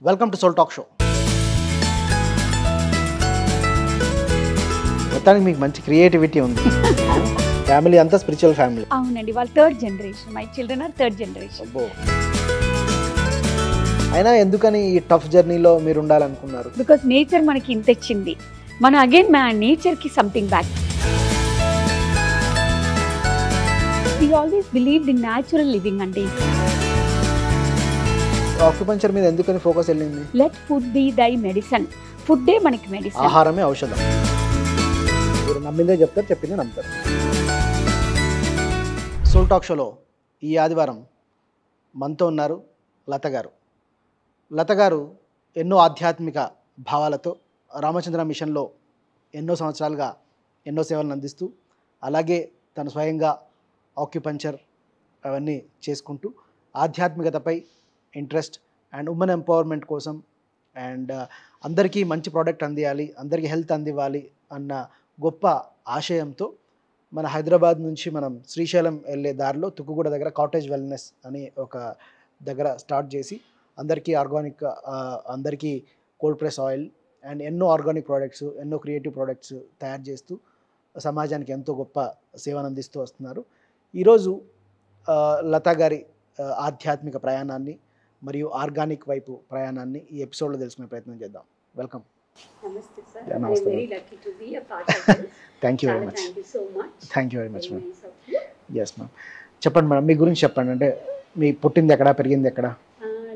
Welcome to soul talk show. మొత్తానికి మీకు మంచి క్రియేటివిటీ ఉంది. ఫ్యామిలీ అంతా స్పిరిచువల్ ఫ్యామిలీ. అవునండి, వాళ్ళు third generation. My children are third generation. అయినా ఎందుకని ఈ టఫ్ జర్నీలో మీరు ఉండాలనుకున్నారు? బికాస్ నేచర్ మనకి ఇంత ఇచ్చింది, మనం అగైన్ మన నేచర్కి something back. We always believed in natural living అండి. ఆక్యుపంచర్ మీద ఎందుకని ఫోకస్ వెళ్ళింది? Let food be thy medicine. ఫుడ్డే మనకి మెడిసిన్, ఆహారమే ఔషధం. మీరు నమ్మిందే చెప్తారు, చెప్పిందే నమ్ముతారు. సోల్ టాక్ షోలో ఈ ఆదివారం మనతో ఉన్నారు లత గారు. లత గారు ఎన్నో ఆధ్యాత్మిక భావాలతో రామచంద్ర మిషన్లో ఎన్నో సంవత్సరాలుగా ఎన్నో సేవలను అందిస్తూ, అలాగే తను స్వయంగా ఆక్యుపంచర్ అవన్నీ చేసుకుంటూ ఆధ్యాత్మికతపై ఇంట్రెస్ట్ అండ్ ఉమెన్ ఎంపవర్మెంట్ కోసం అండ్ అందరికీ మంచి ప్రోడక్ట్ అందియాలి, అందరికీ హెల్త్ అందివ్వాలి అన్న గొప్ప ఆశయంతో మన హైదరాబాద్ నుంచి మనం శ్రీశైలం వెళ్ళే దారిలో తుక్కుగూడ దగ్గర కాటేజ్ వెల్నెస్ అని ఒక దగ్గర స్టార్ట్ చేసి అందరికీ ఆర్గానిక్, అందరికీ కోల్డ్ ప్రెస్ ఆయిల్ అండ్ ఎన్నో ఆర్గానిక్ ప్రోడక్ట్స్, ఎన్నో క్రియేటివ్ ప్రోడక్ట్స్ తయారు చేస్తూ సమాజానికి ఎంతో గొప్ప సేవను అందిస్తూ వస్తున్నారు. ఈరోజు లతా గారి ఆధ్యాత్మిక ప్రయాణాన్ని మరియు ఆర్గానిక్ వైపు ప్రయాణాన్ని ఈ ఎపిసోడ్లో తెలుసుకునే ప్రయత్నం చేద్దాం. వెల్కమ్. నమస్తే sir. Yeah, namaste. I'm very lucky to be a part of this. Thank you very much. Thank you so much. Thank you very much Very ma'am. nice of you. Yes ma'am. చెప్పండి madam, మీ గురించి చెప్పండి. అంటే మీ పుట్టింది ఎక్కడ, పెరిగింది ఎక్కడ?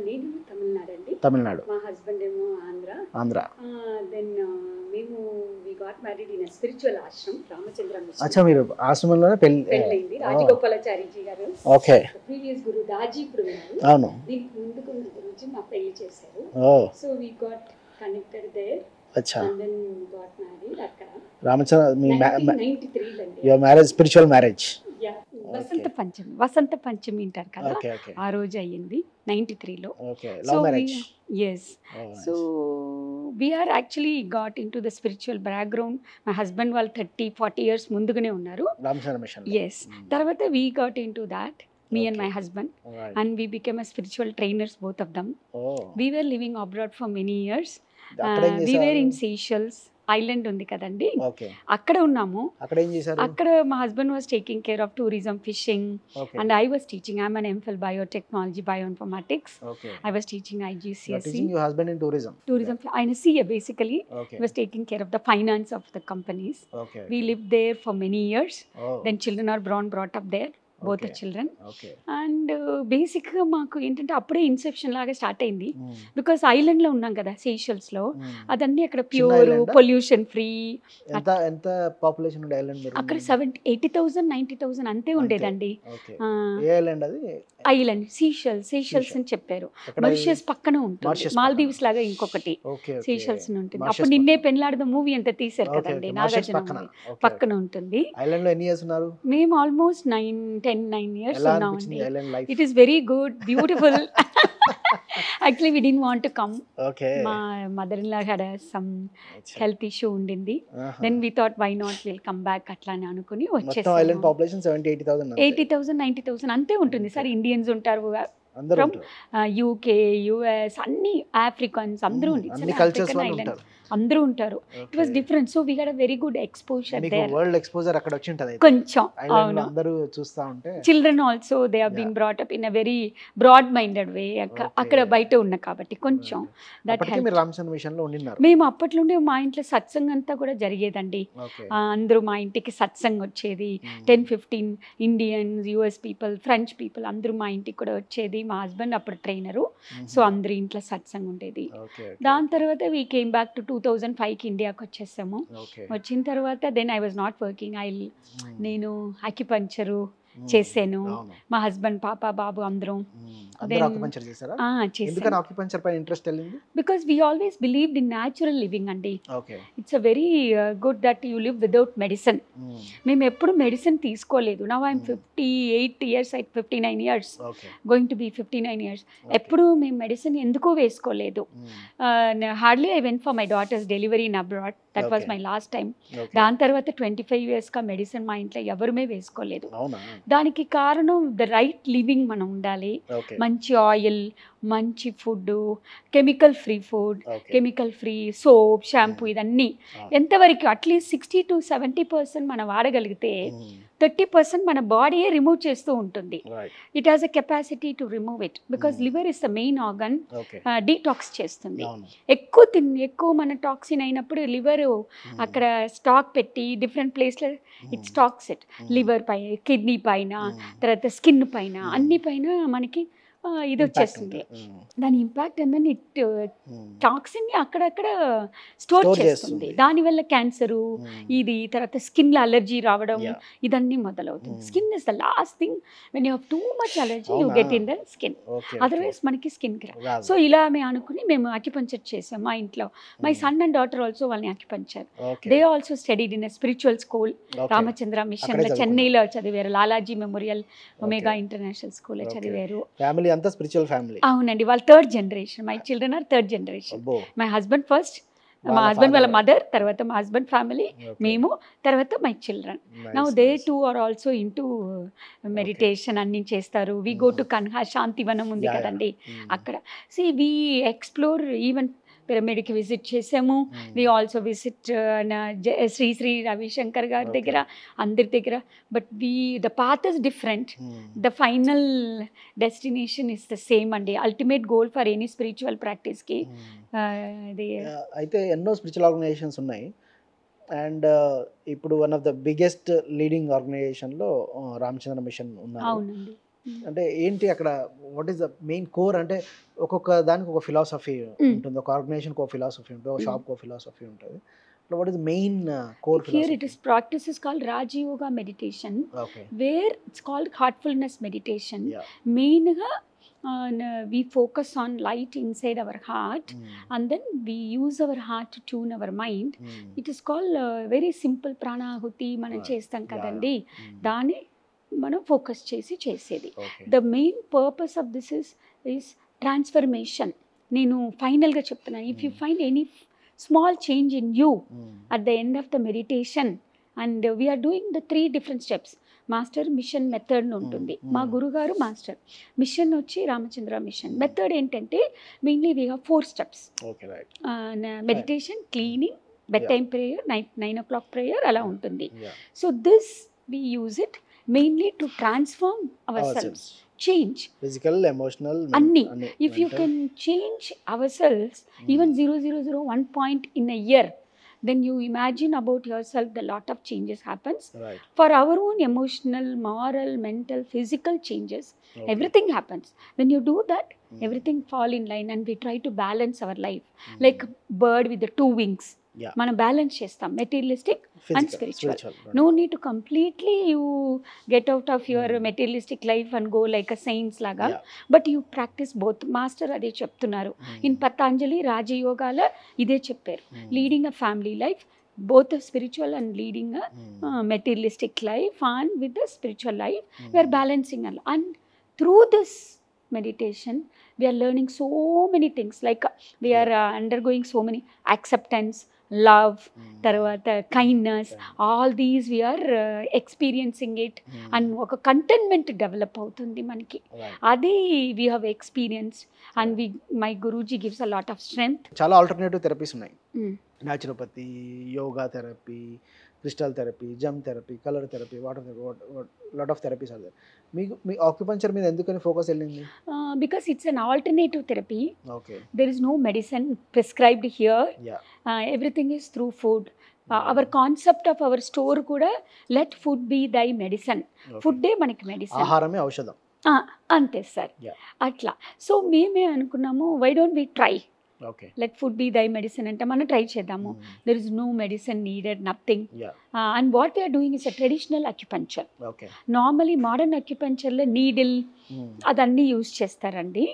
నేను తమిళనాడు అండి. తమిళనాడు. మా హస్బెండ్ ఏమో ఆంధ్ర. ఆంధ్ర. దెన్ మేము we got married in spiritual ashram Ramachandra mission. అచ్చా, మీరు ఆశ్రమంలోనే పెళ్ళైంది. రాజగోపాలాచారిజీ గారు ఓకే ప్రీవియస్ గురు దాజీ ఇప్పుడు ఉన్నారు. అవును. దీనికి ముందు గురించి నా పెళ్లి చేశారు. Oh so we got connected there అచ్చా. అండ్ దెన్ గాట్ మ్యారీడ్ అక్కడ. రామచంద్ర మీ 1993 అండి. Your marriage spiritual marriage. Vasant Panchami అంటారు కదా, ఓకే ఓకే ఆ రోజు అయ్యింది 93లో. Okay. Love marriage. yes so we are actually got into the spiritual background. my husband వాళ్ళు 30-40 years ముందుగానే ఉన్నారు. రామచంద్ర మిషన్. yes తర్వాత we got into that, me and my husband, Alright. and we became a spiritual trainers, both of them. Oh. we were living abroad for many years. అక్కడ ఏం we were చేశారు? in Seychelles island ఉంది కదండి, okay. అక్కడ ఉన్నాము. అక్కడ ఏం చేశారు? అక్కడ మా husband was taking care of tourism, fishing, okay. and I was teaching. I'm an MPhil biotechnology, bioinformatics. Okay. I was teaching IGCSE. Teaching your husband in tourism. Tourism, I'm a CA basically. Okay. He was taking care of the finance of the companies. Okay. We lived there for many years. Oh. Then children are brought up there, both the Okay. children. Okay. And basically మాకు ఏంటంటే అప్పుడే Inception లాగా start అయింది. Because ఐలాండ్లో ఉన్నాం కదా Seychellesలో, అదన్నీ అక్కడ ప్యూర్ island ఆ? Pollution free. ఎంత ఎంత పాపులేషన్ ఉండే ఐలాండ్ మీరు? అక్కడ 80,000 90,000 అంతే ఉండేదండి. ఓకే. ఆ, ఏ ఐలాండ్ అది? ఐలాండ్ Seychelles అని చెప్పారు. ఎక్కడ? మారిషస్ పక్కన ఉంటుంది, Mauritius మాల్దీవ్స్ లాగా ఇంకొకటి ఓకే. ఓకే. Seychelles అని ఉంటుంది. Mauritius అప్పుడు నిన్నే పెళ్ళాడద మూవీ అంతా తీశారు ఓకే, కదండి, ఓకే. Mauritius నాగార్జున పక్కన. movie. ఓకే. పక్కన ఉంటుంది. ఐలాండ్ లో ఎన్ని ఇయర్స్ ఉన్నారు? మేము ఆల్మోస్ట్ 9 years ఎలా ఉన్నామండి. అనిపించింది island life? It is very good, beautiful. Actually we didn't want to come. Okay. మా mother in law had some అచ్చా. హెల్త్ ఇష్యూ ఉండింది. ఆహా. Then we thought why not will come back అట్లా అని అనుకుని మొత్తం ఐలాండ్ వచ్చేసాము. పాపులేషన్ 70,000-80,000 80,000 90,000 అంతే ఉంటుంది సార్. ఇండియన్స్ ఉంటారు, అందరూ from ఉంటారు. యూకే, యుఎస్, అన్ని ఆఫ్రికన్స్ అందరూ అన్ని కల్చర్స్ వాళ్ళు ఉంటారు. అందరూ ఉంటారు. It was different. So we had a very good exposure మీకు దేర్. వరల్డ్ ఎక్స్పోజర్ అక్కడ వచ్చి ఉంటది అయితే. కొంచెం ఐలాండ్ లో అవును. అందరూ చూస్తా ఉంటే children also they have been brought up in a very broad minded way. అక్కడ బయట ఉన్న కాబట్టి కొంచెం దట్ అప్పటికే హెల్ప్. మీరు రామచంద్ర మిషన్ లో ఉండినారు. మేము అప్పట్లోనే మా ఇంట్లో సత్సంగ్ అంతా కూడా జరిగేదండి. ఓకే. అందరూ మా ఇంటికి సత్సంగ్ వచ్చేది. 10-15 Indians, US people, French people అందరూ మా ఇంటికి కూడా వచ్చేది. మా హస్బెండ్ అప్పుడు ట్రైనరు, సో అందరి ఇంట్లో సత్సంగ్ ఉండేది. ఓకే. దాని తర్వాత వీ కేమ్ బ్యాక్ టు 2005కి ఇండియాకి వచ్చేసాము. ఓకే. వచ్చిన తర్వాత then I was not working. నేను అక్యుపంచరు చేశాను. అవును. మా హస్బెండ్, పాప, బాబు అందరం అందరూ then- ఆక్యుపంచర్ చేశారా? చేశాను. ఎందుకని ఆక్యుపంచర్ పైన ఇంట్రెస్ట్ వెళ్ళింది? Because we always believed in natural living అండి. Okay. It's a very good that you live without medicine. మేము ఎప్పుడు మెడిసిన్ తీసుకోలేదు. Now I'm 58 years, 59 years, okay. Going to be 59 years. ఎప్పుడు మేము మెడిసిన్ ఎందుకో వేసుకోలేదు. Hardly I went for my daughter's delivery in abroad. That was Okay. My last time. Okay. దాని తర్వాత 25 yearsగా medicine మా ఇంట్లో ఎవరుమే వేసుకోలేదు. అవునా? దానికి కారణం ద రైట్ లివింగ్ మనం ఉండాలి, ఓకే. మంచి ఆయిల్, మంచి food, chemical free food, okay. Chemical free soap, shampoo, ఇదన్నీ ఆ. ఎంతవరకు అట్లీస్ట్ 60 to 70% మనం వాడగలిగితే 30% మన బాడీయే రిమూవ్ చేస్తూ ఉంటుంది. Right. It has a capacity to remove it because liver is the main organ. Okay. Detox చేస్తుంది. అవును. ఎక్కువ మన టాక్సిన్ అయినప్పుడు లివర్ అక్కడ స్టాక్ పెట్టి డిఫరెంట్ ప్లేస్లో ఇట్ స్టాక్స్ ఇట్. లివర్ పై, కిడ్నీ పైన, తర్వాత స్కిన్ పైన, అన్ని పైన మనకి ఇది వచ్చేస్తుంది. దాని ఇంపాక్ట్ ఏంటంటే ఇట్ టాక్సిన్ని అక్కడక్కడ స్టోర్ చేస్తుంది. దానివల్ల క్యాన్సరు, ఇది తర్వాత స్కిన్లో అలర్జీ రావడం, ఇదన్నీ మొదలవుతుంది. Skin is the last thing. When you have too much allergy you get in the skin, otherwise మనకి స్కిన్కి రా. సో ఇలా మేము అనుకుని మేము అక్యుపంచర్ చేసాం మా ఇంట్లో. My son and daughter also వాళ్ళని acupuncture. They also studied in spiritual school, Ramachandra మిషన్లో చెన్నైలో చదివారు. లాలాజీ మెమోరియల్ ఒమేగా ఇంటర్నేషనల్ స్కూల్లో చదివారు. ఫ్యామిలీ అంతా స్పిరిచువల్ ఫ్యామిలీ. అవునండి, వాళ్ళు third generation. My children are third generation. My husband first, మా హస్బెండ్ వాళ్ళ మదర్, తర్వాత మా హస్బెండ్ ఫ్యామిలీ, మేము, తర్వాత my children. Now they too are also into meditation అన్ని చేస్తారు. We go to Kanha Shantivanam ఉంది కదండి అక్కడ. సి వి ఎక్స్ప్లోర్, ఈవెన్ పిరమిడ్కి విజిట్ చేసాము. We also visit Shri Shri Ravishankar గారి దగ్గర, అందరి దగ్గర. But the path is different, the final destination is the same అండి. Ultimate goal for any spiritual ప్రాక్టీస్కి. అయితే ఎన్నో స్పిరిచువల్ ఆర్గనైజేషన్స్ ఉన్నాయి. అండ్ ఇప్పుడు one of the biggest leading ఆర్గనైజేషన్లో రామచంద్ర మిషన్ ఉన్నారు. అవునండి. అంటే ఏంటి అక్కడ, what is the main core? అంటే ఒక్కొక్క దానికి ఒక ఫిలాసఫీ ఉంటుంది, ఒక ఆర్గనైజేషన్కి ఒక ఫిలాసఫీ ఉంటుంది, ఒక షాప్కి ఒక ఫిలాసఫీ ఉంటుంది. What is the main core Here it is practice is called Raja Yoga meditation, where it's called heartfulness meditation. Mainly we focus on light inside our heart, and then we use our heart to tune our mind. It is called very simple pranahuti మనం చేస్తాం కదండి, దాని మనం focus చేసి చేసేది. The main purpose of this is transformation. నేను ఫైనల్గా చెప్తున్నాను, if you find any small change in you at the end of the meditation, and we are doing the 3 different steps. Master mission method ఉంటుంది. మా గురుగారు master, mission వచ్చి Ramachandra mission. Method ఏంటంటే mainly we have 4 steps. Meditation, cleaning, bed time prayer, night 9 o'clock prayer, అలా ఉంటుంది. So this we use it mainly to transform ourselves, change physical, emotional, anni. If you can change ourselves even 0.001 point in a year, then you imagine about yourself, the lot of changes happens. For our own emotional, moral, mental, physical changes, everything happens. When you do that, everything fall in line, and we try to balance our life like bird with the 2 wings. మనం balance చేస్తాం, materialistic and spiritual. No need to completely you get out of your materialistic life and go like a saints లాగా, but you practice both. Master అదే చెప్తున్నారు ఇన్ పతాంజలి రాజయోగాలో, ఇదే చెప్పారు. Leading a family life, both the spiritual and leading a materialistic life, and with the spiritual life we are balancing. And through this meditation we are learning so many things, like we are undergoing so many acceptance, love, tarvata kindness, all these we are experiencing it, and oka contentment develop avutundi maniki. Adi we have experienced, and my Guruji gives a lot of strength. Chala alternative therapies unnai, naturopathy, yoga therapy, crystal therapy, gem therapy, color therapy, water therapy, lot of therapies are there. Me acupuncture మీద ఎందుకని focus వెళ్ళింది? Because it's an alternative therapy. Okay. There is no medicine prescribed here. Everything is through food. Our concept of our store kuda, let food be thy medicine. Food ఏ మనకి medicine, ఆహారమే ఔషధం. అంతే sir, అట్లా. So మేమే అనుకున్నాము, why don't we try, let food be thy medicine అంటే మనం try చేద్దాము. There is no medicine needed, nothing. And what we're doing is a traditional acupuncture. Normally modern అక్యుపంచర్లో నీడిల్ అదన్నీ యూజ్ చేస్తారండి.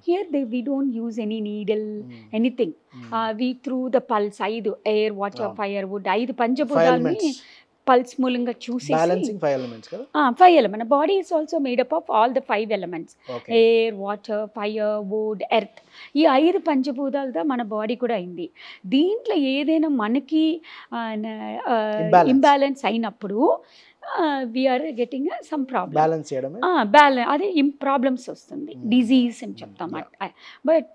Here we don't use any needle, anything. We through the pulse, 5 air, water, fire, wood, 5 పంచభూతాలని pulse మూలంగా చూసి balancing 5 elements కదా. 5 elements. మన body is also made up of all the 5 elements, okay. Air, water, fire, wood, earth. ఈ 5 పంచభూతాలతో మన body కూడా అయింది. దీంట్లో ఏదైనా మనకి ఇంబ్యాలెన్స్ అయినప్పుడు we are getting some problem. Balance చేయడమే అదే ప్రాబ్లమ్స్ వస్తుంది, డిజీజ్ అని చెప్తాం. But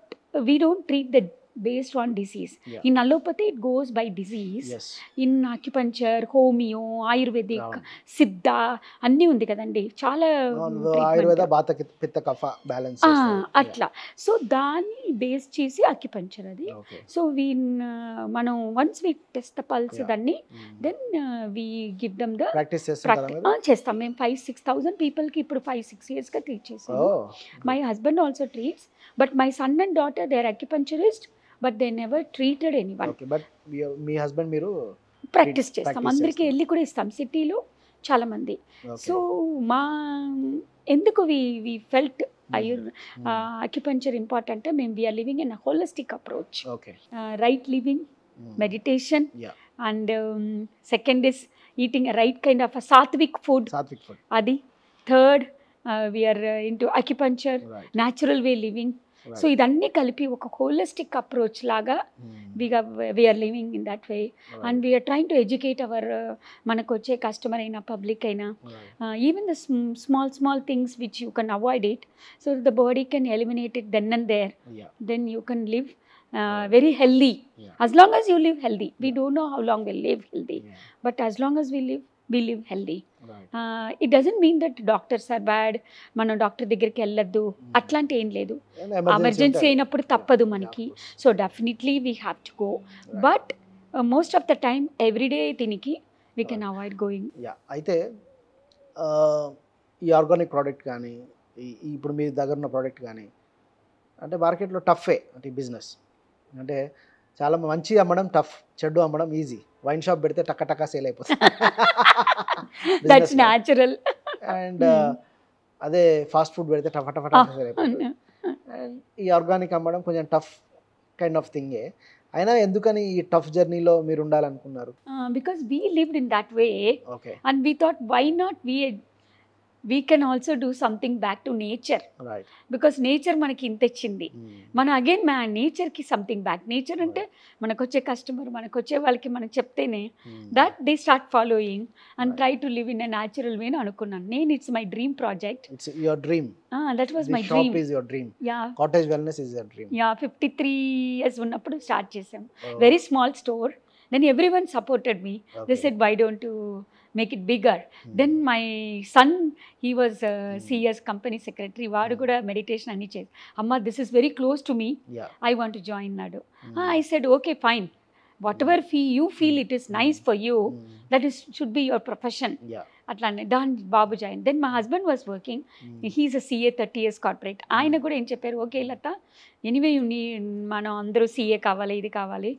we don't treat the based on disease. In allopathy it goes by disease. In acupuncture, homeo, ayurvedic, siddha అన్నీ ఉంది కదండి, చాలా ఆయుర్వేద వాత పిత్త కఫ బ్యాలెన్స్ అట్లా. సో దాన్ని బేస్ చేసి అక్యుపంచర్ అది. సో మనం once we test the pulse దాన్ని, then we give them the practice చేస్తాం మేము. 5,000-6,000 పీపుల్కి ఇప్పుడు 5-6 yearsగా ట్రీట్ చేసాము. My husband also treats, but my son and daughter they are acupuncturist, but they never treated anyone. But మీ husband మీరు practice చేస్తాం, అందరికీ వెళ్ళి కూడా ఇస్తాం సిటీలో చాలా మంది. సో మా ఎందుకు వి ఫెల్ట్ అక్యుపంచర్ ఇంపార్టెంట్, మేము we're living in a holistic approach. Right living, meditation, and second is eating right kind of sattvic food. అది third, we're into acupuncture, natural way living. So ఇదన్నీ కలిపి ఒక హోలిస్టిక్ అప్రోచ్ లాగా we're living in that way. And we're trying to educate our మనకు వచ్చే customer అయినా public అయినా, even the small things which you can avoid it, so the body can eliminate it then and there. Then you can live very healthy. As long as you live healthy, we don't know how long we'll live healthy, but as long as we live healthy. It doesn't mean that doctors are bad, మనం doctor దగ్గరికి వెళ్ళొద్దు అట్లాంటి ఏం లేదు. Emergency అయినప్పుడు తప్పదు మనకి. So definitely we have to go, but most of the time everyday దీనికి వీ కెన్ అవాయిడ్ గోయింగ్. అయితే ఈ ఆర్గానిక్ ప్రోడక్ట్ కానీ ఇప్పుడు మీ దగ్గర ఉన్న ప్రోడక్ట్ కానీ అంటే మార్కెట్లో టఫే అంటే బిజినెస్ అంటే చాలా మంచి అమ్మడం టఫ్, చెడ్డు అమ్మడం ఈజీ. వైన్ షాప్ పెడితే టక్క టక్క సేల్ అయిపోతుంది, దట్స్ న్యాచురల్. అండ్ అదే ఫాస్ట్ ఫుడ్ పెడితే టఫ టఫ టఫ సేల్ అయిపోతుంది. అండ్ ఈ ఆర్గానిక్ అమ్మడం కొంచెం టఫ్ కైండ్ ఆఫ్ థింగే. అయినా ఎందుకని ఈ టఫ్ జర్నీలో మీరు ఉండాలనుకున్నారు? Because we lived in that way, okay, and we thought why not we can also do something back to nature, right? Because nature మనకి ఇంత ఇచ్చింది, మన అగైన్ మన నేచర్కి సంథింగ్ బ్యాక్. నేచర్ అంటే మనకు వచ్చే కస్టమర్, మనకు వచ్చే వాళ్ళకి మనం చెప్తేనే that they start following and try to live in a natural way అని అనుకున్నాను నేను. It's my dream project. It's your dream. That was my dream. Shop is your dream. Cottage wellness is your dream. 53 years ఉన్నప్పుడు start చేసాం. Very small store. Then everyone supported me. They said, why don't you make it bigger? Then my son, he was CS company secretary. Vaadu kuda meditation ani chesi. Amma, this is very close to me. I want to join Nadu. I said, okay, fine. Whatever you feel it is nice for you, that is should be your profession. అట్లానే దాని బాబు join. Then my husband was working, he's a CA 30 years corporate. ఆయన కూడా ఏం చెప్పారు, okay లత anyway మనం అందరూ CA కావాలి, ఇది కావాలి.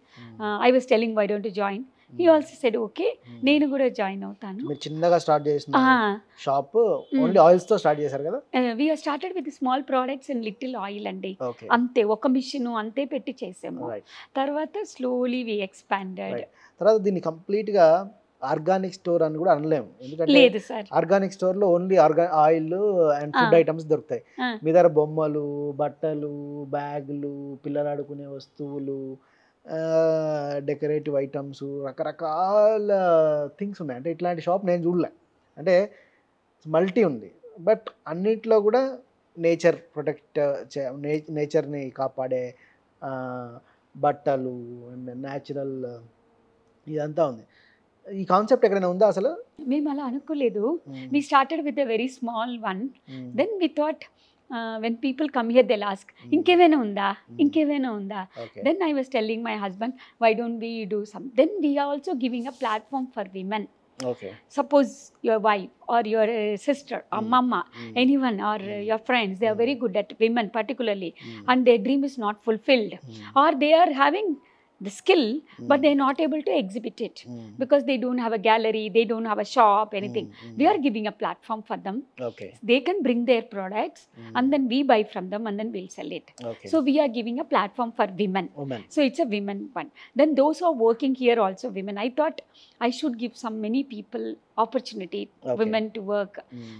I was telling why don't join. He also said okay, నేను కూడా జాయిన్ అవుతాను. మీరు చిన్నగా స్టార్ట్ చేసిన షాప్ ఓన్లీ ఆయిల్స్ తో స్టార్ట్ చేశారు కదా? We have started with small products and little oil అండి, అంతే. ఒక మిషన్ అంతే పెట్టి చేసాము. తర్వాత స్లోలీ వి ఎక్స్పాండెడ్. తర్వాత దీన్ని కంప్లీట్ గా ఆర్గానిక్ స్టోర్ అని కూడా అనలేము, ఎందుకంటే ఆర్గానిక్ స్టోర్ లో only oil and food items దొరుకుతాయి. మీ దగ్గర బొమ్మలు, బట్టలు, బ్యాగులు, పిల్లలు ఆడుకునే వస్తువులు, డెకరేటివ్ ఐటమ్స్, రకరకాల థింగ్స్ ఉన్నాయి. అంటే ఇట్లాంటి షాప్ నేను చూడలే. అంటే మల్టీ ఉంది, బట్ అన్నిట్లో కూడా నేచర్ ప్రొటెక్ట్, నేచర్ని కాపాడే బట్టలు అండ్ న్యాచురల్ ఇదంతా ఉంది. ఈ కాన్సెప్ట్ ఎక్కడైనా ఉందా అసలు? మేము అలా అనుకోలేదు. We started with a very small one. Then we thought when people come here they'll ask, ఇంకేమైనా ఉందా, ఇంకేమైనా ఉందా. Then I was telling my husband, why don't we do some. Then we are also giving a platform for women. Okay. Suppose your wife or your sister or mama, anyone or your friends, they are very good at women particularly, and their dream is not fulfilled, or they are having the skill, but they're not able to exhibit it because they don't have a gallery, they don't have a shop, anything. We are giving a platform for them. Okay They can bring their products and then we buy from them and then we'll sell it. Okay So we are giving a platform for women. Women So it's a women one. Then those who are working here also women. I thought I should give some many people opportunity, Okay. women to work,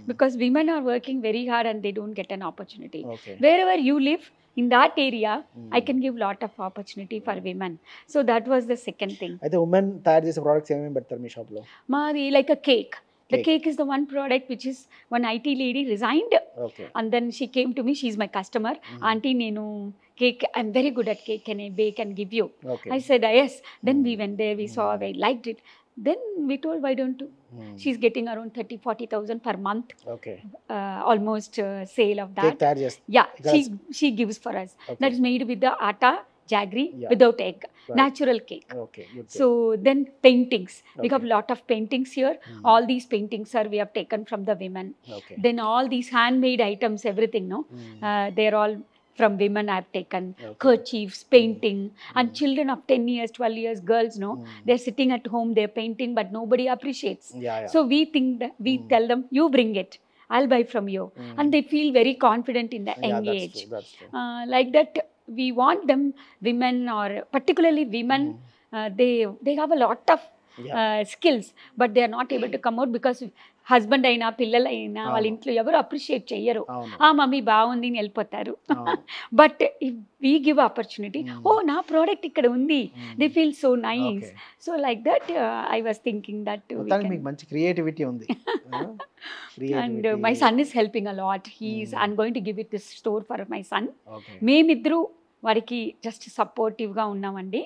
because women are working very hard and they don't get an opportunity. Okay Wherever you live in that area, I can give lot of opportunity for women. So that was the second thing. అయితే women తయారు చేసే products ఏమేమి పెడతారు మీ షాప్లో? Madi, like a cake. The Cake. cake is the one product which is one IT lady resigned okay and then she came to me. She's my customer. Auntie, nenu cake, I'm very good at cake. Can I bake and give you? Okay I said, yes. Then we went there, we saw, we liked it. Then we told, why don't you? She's getting around 30,000-40,000 per month, okay almost sale of cake that. తయారు చేస్తారు. Yeah, Because- she gives for us. Okay. That is made with the atta, jaggery, Yeah. without egg, Right. natural cake. Okay good. So then paintings. We Okay. have lot of paintings here. All these paintings are we have taken from the women. Okay Then all these handmade items, everything, no, they're all from women. I've taken Okay. kerchiefs, painting, and children of 10 years, 12 years, girls, no, they're sitting at home, they're painting, but nobody appreciates. Yeah yeah So we think that we tell them, you bring it, I'll buy from you, and they feel very confident in the young age. That's true. Like that, we want them, women or particularly women, they have a lot of skills, but they are not able to come out because husband అయినా పిల్లలైనా వాళ్ళ ఇంట్లో ఎవరు appreciate చెయ్యరు. అవును ఆ mummy బాగుంది అని వెళ్ళిపోతారు. అవును. But if we give opportunity, oh నా ప్రోడక్ట్ ఇక్కడ ఉంది, they feel so nice. Okay. So like that I was thinking that. మొత్తానికి మీకు మంచి క్రియేటివిటీ ఉంది. And my son is helping a lot. He's I'm going to give it this store for my son. Okay మేమిద్దరూ వారికి just సపోర్టివ్గా ఉన్నామండి.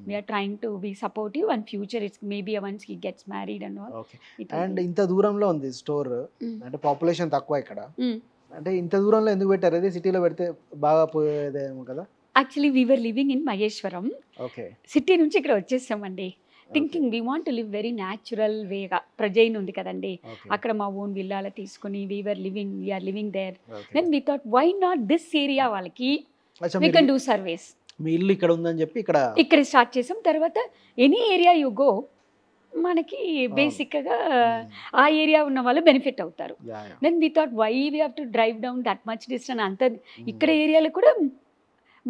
We're trying to be supportive and future it's maybe once he gets married and all. Okay. And ఇంత దూరంలో ఉంది store, అంటే population తక్కువ ఇక్కడ, అంటే ఇంత దూరంలో ఎందుకు పెట్టారు? అది సిటీలో పెడితే బాగా పోయేదేమో కదా. Actually we were living in Maheshwaram. Okay city నుంచి ఇక్కడ వచ్చేసామండి. Thinking we want to live very natural వేగా. ప్రజైన్ ఉంది కదండి, అక్కడ మా ఓన్ విల్లాలో తీసుకుని we're living there. Then we thought why not this area వాళ్ళకి వీ కెన్ డూ సర్వీస్. మీ ఇల్లు ఇక్కడ ఉందని చెప్పి ఇక్కడ స్టార్ట్ చేసాం. తర్వాత ఎనీ ఏరియా యు గో మనకి బేసిక్గా ఆ ఏరియా ఉన్న వాళ్ళు బెనిఫిట్ అవుతారు. Then we thought why we have to drive down that much distance అంత ఇక్కడ ఏరియాలో కూడా.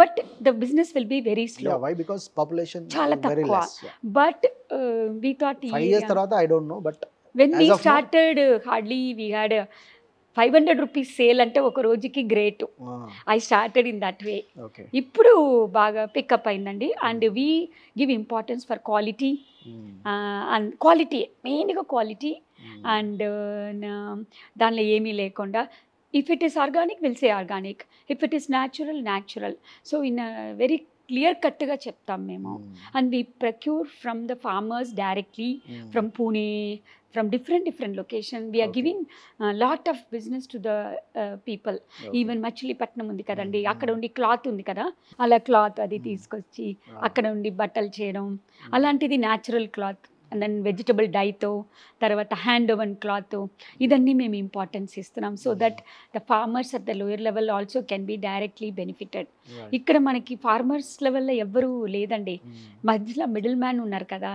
But the business will be very slow. Why? Because population చాలా తక్కువ. బట్ వీ థాట్ 5 years తర్వాత I don't know, but when we started hardly we had 500 rupees sale అంటే ఒక రోజుకి great. I started in that way. Okay ఇప్పుడు బాగా pick up అయిందండి. And we give importance for quality, and quality మెయిన్గా quality. And దానిలో ఏమీ లేకుండా if it is organic will say organic, if it is natural. So in very clear కట్గా చెప్తాం మేము. And we procure from the farmers directly from Pune, from different location. We are giving a lot of business to the people. Even Machilipatnam ఉంది కదండి, అక్కడ ఉండి cloth ఉంది కదా, అలా క్లాత్ అది తీసుకొచ్చి అక్కడ ఉండి బట్టలు చేయడం, అలాంటిది natural cloth. And then vegetable డైతో, తర్వాత హ్యాండ్ ఓవెన్ క్లాత్, ఇదన్నీ మేము ఇంపార్టెన్స్ ఇస్తున్నాం. So that the farmers at the lower level also can be directly benefited. ఇక్కడ మనకి ఫార్మర్స్ లెవెల్లో ఎవ్వరూ లేదండి, మధ్యలో మిడిల్ మ్యాన్ ఉన్నారు కదా,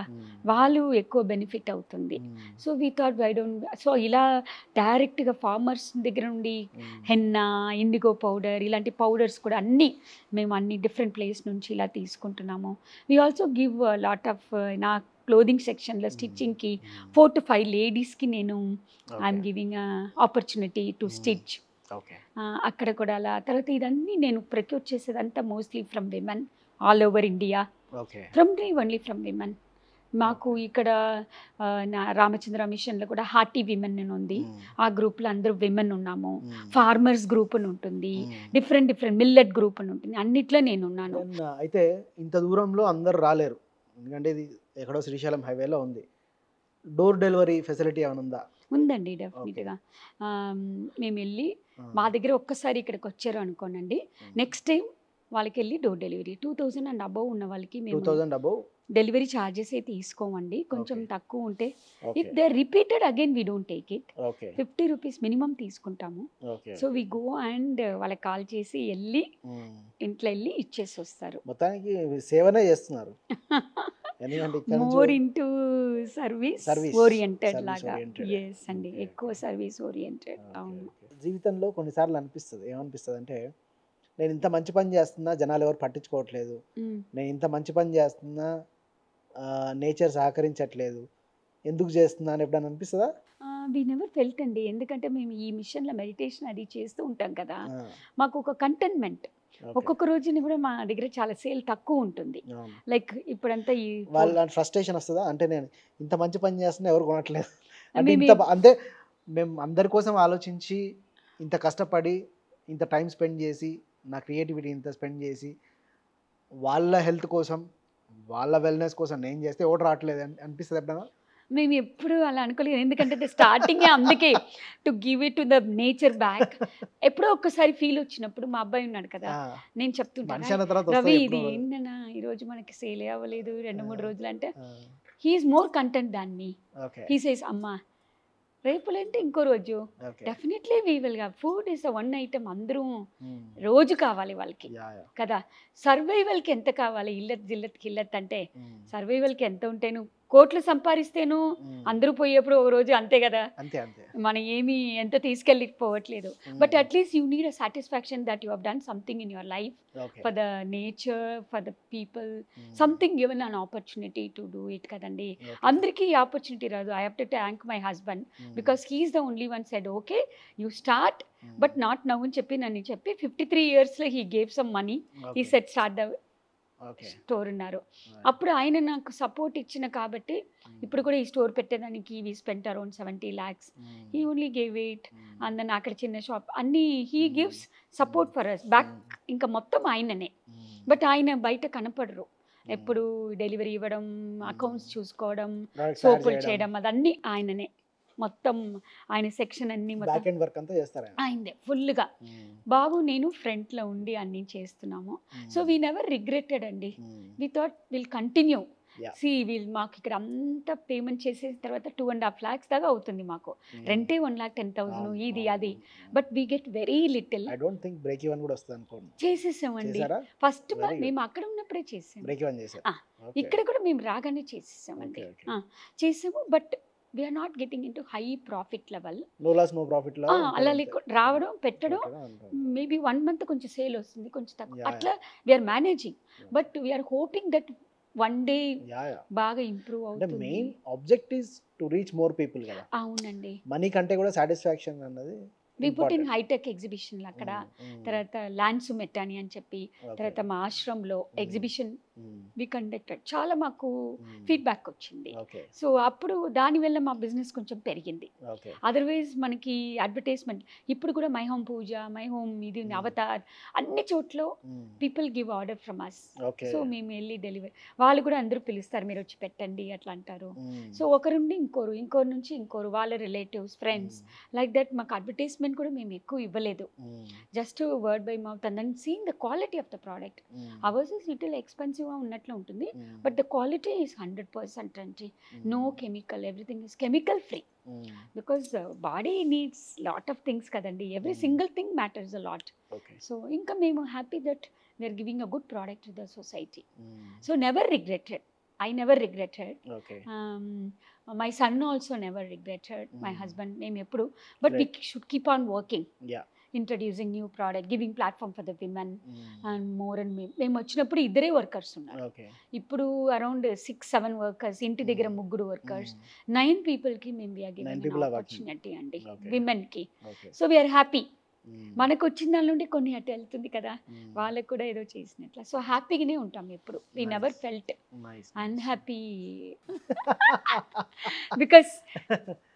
వాళ్ళు ఎక్కువ బెనిఫిట్ అవుతుంది. So we thought why don't. So ఇలా డైరెక్ట్గా ఫార్మర్స్ దగ్గర నుండి హెన్నా, ఇండిగో పౌడర్, ఇలాంటి పౌడర్స్ కూడా మేము అన్ని డిఫరెంట్ ప్లేస్ నుంచి ఇలా తీసుకుంటున్నాము. We also give lot of నా క్లోదింగ్ సెక్షన్లో స్టిచ్చింగ్కి 4 to 5 లేడీస్కి నేను I'm giving opportunity to stitch. అక్కడ కూడా అలా. తర్వాత ఇదన్నీ నేను ప్రొక్యూర్ చేసేదంతా mostly from women all over India, only from women. మాకు ఇక్కడ నా రామచంద్ర మిషన్లో కూడా హార్టీ విమెన్ అని ఉంది. ఆ గ్రూప్లో అందరూ విమెన్ ఉన్నాము. ఫార్మర్స్ గ్రూప్ అని ఉంటుంది, డిఫరెంట్ మిల్లెట్ గ్రూప్ అని ఉంటుంది, అన్నిట్లో నేను ఉన్నాను. అయితే ఇంత దూరంలో అందరు రాలేరు, ఎందుకంటే ఇది ఎక్కడో శ్రీశైలం హైవేలో ఉంది. డోర్ డెలివరీ ఫెసిలిటీ ఏమైనా ఉందా? ఉందండి, డెఫినెట్గా. మేము వెళ్ళి మా దగ్గర ఒక్కసారి ఇక్కడికి వచ్చారు అనుకోనండి, నెక్స్ట్ టైం వాళ్ళకి వెళ్ళి డోర్ డెలివరీ 2000 అండ్ అబవ్ ఉన్న వాళ్ళకి మేము 2000 అబౌవ్. డెలివరీ ఛార్జెస్ అయితే తీసుకోమండి, కొంచెం Okay. తక్కువ ఉంటే. Okay if they repeated again we don't take it. Okay 50 rupees minimum తీసుకుంటాము. Okay. So we go and వాళ్ళకి కాల్ చేసి వెళ్ళి ఇంట్లో వెళ్ళి ఇచ్చేసి వస్తారు. మొత్తానికి సేవనే చేస్తున్నారు. ఎందుకంటే ఇక్కడ మోర్ నుంచి into service Service. Oriented Service లాగా. oriented. ఎస్ అండి, Okay, ఎక్కువ okay. Service oriented. ఓకే, అవును. ఓకే. జీవితంలో కొన్నిసార్లు అనిపిస్తుంది, ఏమనిపిస్తుంది అంటే నేను ఇంత మంచి పని చేస్తున్నా జనాలు ఎవరు పట్టించుకోవట్లేదు, నేను ఇంత మంచి పని చేస్తున్నా నేచర్ సహకరించట్లేదు, ఎందుకు చేస్తున్నా అని ఎప్పుడైనా అనిపిస్తుందా? వి నెవర్ ఫెల్ట్ అండి, ఎందుకంటే మేము ఈ మిషన్లో మెడిటేషన్ అది చేస్తూ ఉంటాం కదా, ఆ, మాకు ఒక కంటెంట్మెంట్. ఓకే. ఒక్కొక్క రోజుని కూడా మా దగ్గర చాలా సేల్ తక్కువ ఉంటుంది. అవును. లైక్ ఇప్పుడంతా ఈ వాళ్ళ ఫ్రస్ట్రేషన్ వస్తుందా అంటే నేను ఇంత మంచి పని చేస్తున్నా ఎవరు కొనట్లేదు అంటే మేము ఇంత అంటే మేము అందరి కోసం ఆలోచించి ఇంత కష్టపడి ఇంత టైం స్పెండ్ చేసి నా క్రియేటివిటీ ఇంత స్పెండ్ చేసి వాళ్ళ హెల్త్ కోసం వాళ్ళ వెల్నెస్ కోసం నేను చేస్తే ఎవరు రావట్లేదు అనిపిస్తుంది ఎప్పుడైనా? మేము ఎప్పుడు అలా అనుకోలేదు, ఎందుకంటే స్టార్టింగే అందుకే to give it to the nature back. ఎప్పుడో ఒక్కసారి ఫీల్ వచ్చినప్పుడు మా అబ్బాయి ఉన్నాడు కదా, ఆ, నేను మనిషి చెప్తుంటాను, అన్న తర్వాత రవి వస్తుంది ఇది ఎప్పుడో. ఏంటన్నా ఈరోజు మనకి సేల్ అవ్వలేదు 2-3 రోజులు అంటే, ఆ, he's more content than me. Okay he says అమ్మా రేపులంటే ఇంకో రోజు okay. Definitely we will go food is one item, అందరూ ఉమ్, రోజు కావాలి వాళ్ళకి యా యా. కదా. సర్వైవల్కి ఎంత కావాలి, ఇల్లత్ జిల్లత్ కిల్లత్ అంటే ఉమ్, సర్వైవల్కి ఎంత ఉంటేను, కోట్లు సంపాదిస్తేను ఉమ్, అందరూ పోయేప్పుడు ఒక రోజు అంతే కదా, అంతే అంతే. మనం ఏమి ఎంత తీసుకెళ్ళిపోవట్లేదు. But at least you need a satisfaction that you have done something in your life okay. For the nature, for the people, um, something given an opportunity to do it కదండి. ఓకే. అందరికీ ఈ ఆపర్చునిటీ రాదు. I have to thank my husband um, because he's the only one said okay you start um, but not now అని చెప్పి నన్ను చెప్పి 53 yearsలో he gave some money, he okay. Set start the okay. Store ఉన్నారు. Right. అప్పుడు ఆయన నాకు support ఇచ్చిన కాబట్టి ఉమ్, ఇప్పుడు కూడా ఈ స్టోర్ పెట్టేదానికి we spent around 70 lakhs. Um, he only gave it. Um, and then అక్కడ చిన్న షాప్ అన్నీ he Hmm. Gives support for us back. Um, ఇంకా మొత్తం ఆయననే, ఉమ్, బట్ ఆయన బయట కనపడరు. ఉమ్, ఎప్పుడు డెలివరీ ఇవ్వడం, అకౌంట్స్ చూసుకోవడం, products add సోపులు చేయడం, చేయడం అదన్నీ ఆయననే. మొత్తం ఆయన సెక్షన్ అన్నీ మొత్తం బ్యాక్ ఎండ్ వర్క్ అంతా చేస్తారా? ఆయనదే ఫుల్గా. ఉమ్, బాబు నేను ఫ్రంట్లో ఉండి అన్నీ చేస్తున్నాము. Um, so we never regretted అండి. Um, we thought will continue. Yeah. వీళ్ళు మాకు ఇక్కడ అంతా పేమెంట్ చేసిన తర్వాత 2.5 lakhs దాకా అవుతుంది మాకు. ఉమ్, రెంటే 1,10,000 అవును, ఇది అవును, అది. అవును. But we get very little. I don't think break even కూడా వస్తుంది అనుకోండి. చేసేసామండి. చేశారా? First Very good. మేము అక్కడ ఉన్నప్పుడే చేసాము. బ్రేక్ ఈవెన్ చేశారు. ఆ, ఇక్కడ కూడా మేము రాగానే చేసేసామండి. Okay, okay. చేసాము, but we are not getting into high profit level. No loss no profit లో అలా రావడం పెట్టడం, మేబీ 1 month కొంచెం సేల్ వస్తుంది, కొంచెం తక్కువ, Yeah, అట్లా we are managing. But we are hoping that one day yeah yeah. బాగా ఇంప్రూవ్ అంటే అవుతుంది. Main object is to reach more people కదా. అవునండి. మనీ కంటే కూడా సాటిస్ఫాక్షన్ అన్నది we put in important. Hitech ఎగ్జిబిషన్లు అక్కడ, తర్వాత ల్యాండ్స్ మెట్టాని అని చెప్పి, Okay. తర్వాత మా ఆశ్రమంలో ఎగ్జిబిషన్ Mm, వి కండక్టెడ్. చాలా మాకు mm, ఫీడ్బ్యాక్ వచ్చింది. okay, సో అప్పుడు దానివల్ల మా బిజినెస్ కొంచెం పెరిగింది. okay. అదర్వైజ్ మనకి అడ్వర్టైజ్మెంట్ ఇప్పుడు కూడా My Home Pooja, My Home ఇది ఉంది, అవతార్, అన్ని చోట్ల Mm, people give order from us. okay. So మేము వెళ్ళి డెలివరీ, వాళ్ళు కూడా అందరూ పిలుస్తారు, మీరు వచ్చి పెట్టండి అట్లా అంటారు. Mm, సో ఒకరుండి ఇంకోరు నుంచి ఇంకోరు, వాళ్ళ రిలేటివ్స్, ఫ్రెండ్స్, లైక్ దట్. మాకు అడ్వర్టైజ్మెంట్ కూడా మేము ఎక్కువ ఇవ్వలేదు, mm, just word by mouth and then seeing the quality of the product. mm, ours is little ఎక్స్పెన్సివ్గా ఉన్నట్లు ఉంటుంది, mm, but the quality is 100% అండి. No chemical, everything is chemical free. mm, because body needs lot of things కదండి, every single thing matters a lot. okay. So ఇంకా మేము happy that we are giving a good product to the society. Mm, so never regretted, I never regretted. okay. My son also never regretted, my Mm. Husband, మేము ఎప్పుడు. But we should keep on working, Yeah. Introducing new product, giving platform for the women Mm, and more. And మేము వచ్చినప్పుడు ఇద్దరే workers ఉన్నారు, okay. ఇప్పుడు around 6-7 workers, ఇంటి దగ్గర 3 workers, Mm, 9 పీపుల్కి మేము we are 9 giving people are working. Opportunity అండి, Okay. విమెన్కి. okay. So we are happy. Mm, మనకు వచ్చిన దాని నుండి కొన్ని అటు వెళ్తుంది కదా, mm, వాళ్ళకు కూడా ఏదో చేసినట్ల. సో హ్యాపీగానే ఉంటాం ఎప్పుడు. We Nice. Never felt nice. Unhappy. Because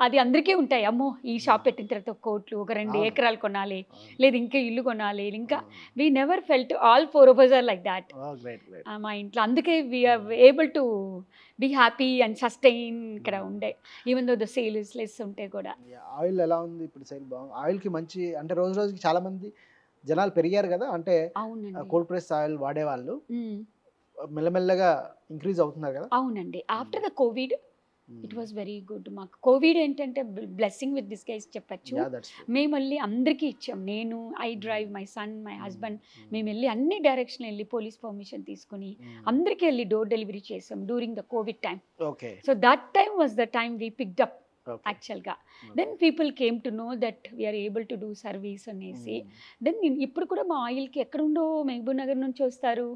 అది అందరికీ ఉంటాయి, అమ్మో ఈ షాప్ పెట్టిన తర్వాత కోట్లు, ఒక 2 అవును. ఎకరాలు కొనాలి, అవును. లేదు ఇంకా ఇల్లు కొనాలి, ఇంకా అవును. We never felt. All 4 of us are like that. Oh, great, great. మా ఇంట్లో అందుకే we are able to be happy and sustain ఇక్కడ ఉండే, even though the sale is less ఉంటే కూడా. ఆయిల్ ఎలా ఉంది ఇప్పుడు? సేల్ బాగుంది. ఆయిల్కి మంచి అంటే రోజు రోజుకి చాలా మంది జనాలు పెరిగారు కదా, అంటే అవునండి. కోల్డ్ ప్రెస్ ఆయిల్ వాడేవాళ్ళు మెల్లమెల్లగా ఇంక్రీజ్ అవుతున్నారు కదా. అవునండి. After the Covid it was very good. మాకు కోవిడ్ ఏంటంటే బ్లెస్సింగ్ విత్ డిస్గైజ్ చెప్పచ్చు. Yeah, that's true. మేము వెళ్ళి అందరికీ ఇచ్చాం. నేను, I drive, my son, my husband, మేము వెళ్ళి అన్ని డైరెక్షన్ వెళ్ళి పోలీస్ పర్మిషన్ తీసుకుని అందరికీ వెళ్ళి డోర్ డెలివరీ చేసాం during the Covid time. Okay. So that time was the time we picked up okay. యాక్చువల్గా. Then people came to know that we are able to do service అనేసి. దెన్ ఇప్పుడు కూడా మా ఆయిల్కి ఎక్కడుండో మహబూబ్ నగర్ నుంచి వస్తారు,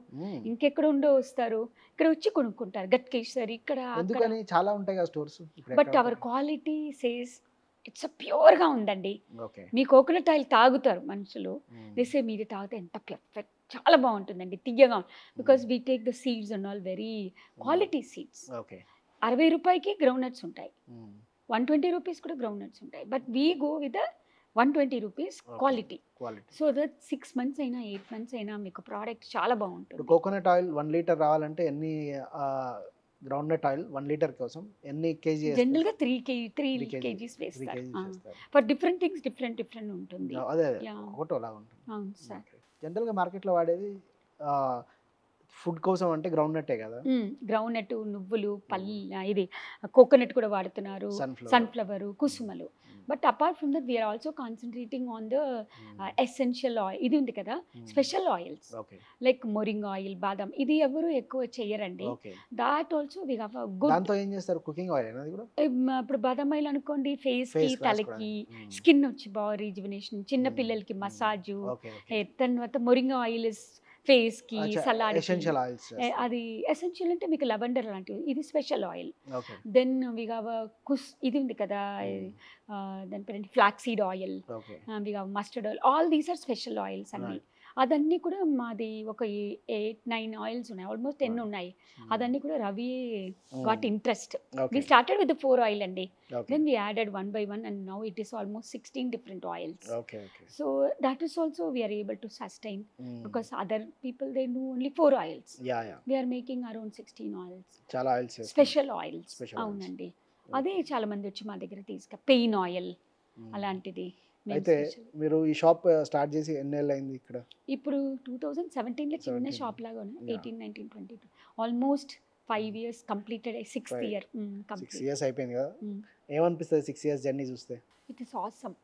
ఇంకెక్కడుండో వస్తారు, ఇక్కడ వచ్చి కొనుక్కుంటారు. గట్కేశ్వర్ ఇక్కడ అక్కడ. ఎందుకని చాలా ఉంటాయి కదా stores. But our quality says it's ప్యూర్గా ఉందండి. ఓకే. మీ కోకోనట్ ఆయిల్ తాగుతారు మనుషులు, దిసే మీరు తాగితే ఎంత పర్ఫెక్ట్, చాలా బాగుంటుందండి, తియ్యగా. Because we take the seeds and all very quality seeds. Okay. 60 రూపాయకి గ్రౌండ్ నట్స్ ఉంటాయి, 120 రూపీస్ కూడా గ్రౌండ్ నట్స్ ఉంటాయి. But we go with 120 rupees quality. So that 6 months అయినా 8 months అయినా మీకు ప్రోడక్ట్ చాలా బాగుంటుంది. కోకోనట్ ఆయిల్ 1 లీటర్ రావాలంటే ఎన్ని గ్రౌండ్ నట్ ఆయిల్ 1 లీటర్ కోసం ఎన్ని కేజీ? జనరల్గా 3 kgs వేస్తారు. ఫర్ డిఫరెంట్ థింగ్స్ డిఫరెంట్ ఉంటుంది. అదే ఒకటో అలా ఉంటుంది. అవును సార్. జనరల్గా మార్కెట్లో వాడేది ఫుడ్ కోసం అంటే గ్రౌండ్ నట్టే కదా. గ్రౌండ్ నట్, నువ్వులు, ఇది కోకోనట్ కూడా వాడుతున్నారు, సన్ఫ్లవర్, కుసుమలు. But apart from that we are also concentrating on the essential oil. ఇది ఉంది కదా special oils like moringa oil, బాదం, ఇది ఎవరు ఎక్కువ చెయ్యరండి. That also we have a good. దాంతో ఏం చేస్తారు? కుకింగ్ ఆయిల్ అనేది కూడా. ఇప్పుడు బాదం ఆయిల్ అనుకోండి, ఫేస్ కి, తలకి, స్కిన్ వచ్చి బాగా రిజువినేషన్, చిన్న పిల్లలకి మసాజు. తర్వాత మొరింగ్ ఆయిల్ ఇస్ ఫేస్ కి, సలాడ్, అది ఎసెన్షియల్ అంటే మీకు లెవెండర్ లాంటివి, ఇది special oil. Then we have ఇది ఉంది కదా, దాని పేరు flaxseed oil, we have mustard oil, all these are special oils అన్ని. అదన్నీ కూడా మాది ఒక 8-9 ఆయిల్స్ ఉన్నాయి, ఆల్మోస్ట్ 10 ఉన్నాయి. అదన్నీ కూడా Ravi got interest. We started with 4 oil అండి. Then we added 1 by 1 and now it is almost 16 different oils. So that is also we are able to sustain because other people they do only 4 oils. We are making around 16 oils. చాలా oils, special oils. అవునండి. అదే చాలా మంది వచ్చి మా దగ్గర pain oil అలాంటిది. అయితే మీరు ఈ షాప్ స్టార్ట్ చేసి ఎన్ని ఏళ్ళు అయింది ఇక్కడ? ఇప్పుడు 2017లో చిన్న షాప్ లాగా 18, 19, 22 almost 5 years completed. 6th year 6 years అయిపోయింది కదా. ఏమనిపిస్తుంది 6 years జర్నీ చూస్తే? It is awesome.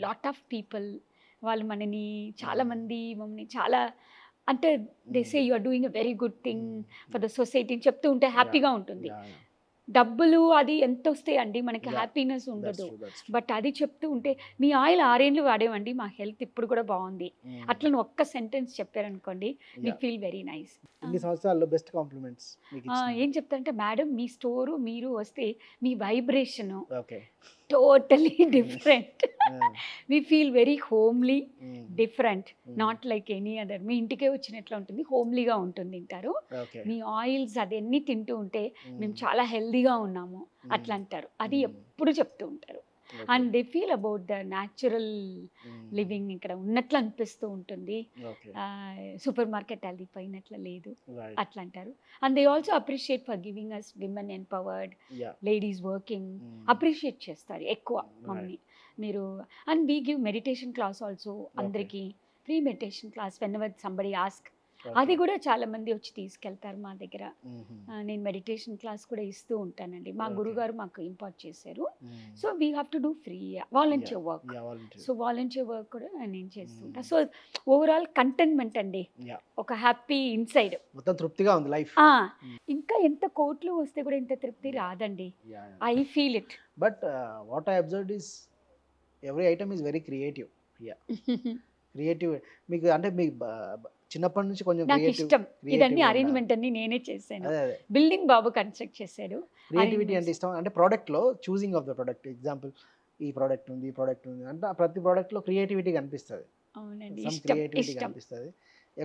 Lot of people వాళ్ళు మనని చాలా మంది మమ్మల్ని చాలా అంటే they say you are doing a very good thing for the society చెప్తూ ఉంటే హ్యాపీగా ఉంటుంది. డబ్బులు అది ఎంత వస్తాయండి, మనకి హ్యాపీనెస్ ఉండదు. బట్ అది చెప్తూ ఉంటే మీ ఆయిల్ 6 ఏళ్ళు వాడేవండి, మా హెల్త్ ఇప్పుడు కూడా బాగుంది, అట్లా ఒక్క సెంటెన్స్ చెప్పారనుకోండి, వి ఫీల్ వెరీ నైస్. ఇన్ని సంవత్సరాల్లో బెస్ట్ కాంప్లిమెంట్స్ ఏం చెప్తారంటే, మేడం మీ స్టోరు మీరు వస్తే మీ vibration totally different. We feel very homely, different, not like any other. మీ ఇంటికే వచ్చినట్లు ఉంటుంది, హోమ్లీగా ఉంటుంది తింటారు. మీ ఆయిల్స్ అదన్నీ తింటూ ఉంటే మేము చాలా హెల్దీగా ఉన్నాము అట్లా అంటారు. అది ఎప్పుడు చెప్తూ ఉంటారు. And they feel about the natural living ఇక్కడ ఉన్నట్లు అనిపిస్తూ ఉంటుంది. సూపర్ మార్కెట్ అది పోయినట్లు లేదు అట్లా అంటారు. And they also appreciate for giving us women empowered ladies working, appreciate చేస్తారు ఎక్కువ మమ్మల్ని మీరు. And we give meditation class also, అందరికీ free meditation class whenever somebody ask. అది కూడా చాలా మంది వచ్చి తీసుకెళ్తారు మా దగ్గర. నేను మెడిటేషన్ క్లాస్ కూడా ఇస్తూ ఉంటానండి, మా గురుగారు మాకు ఇంపార్ట్ చేశారు. So we have to do free volunteer work. So volunteer work కూడా నేను చేస్తుంటా. సో ఓవరాల్ కంటెంట్మెంట్ అండి, ఒక హ్యాపీ ఇన్సైడ్, మొత్తం తృప్తిగా ఉంది లైఫ్. ఇంకా ఎంత కోట్లు వస్తే కూడా ఇంత తృప్తి రాదండి. I feel it. But what I observed is every item is very creative. Creative మీకు అంటే మీ చిన్నప్పటి నుంచి కొంచెం నాకు ఇష్టం. ఇదన్నీ అరేంజ్మెంట్ అన్ని నేనే చేశాను. బిల్డింగ్ బాబు కన్స్ట్రక్ట్ చేశాడు. క్రియేటివిటీ అంటే ఇష్టం. అంటే ప్రోడక్ట్లో choosing of the product, example ఈ ప్రోడక్ట్ ఉంది, ఈ ప్రోడక్ట్ ఉంది అంటే ప్రతి ప్రోడక్ట్లో క్రియేటివిటీ కనిపిస్తుంది. అవునండి, క్రియేటివిటీ కనిపిస్తుంది.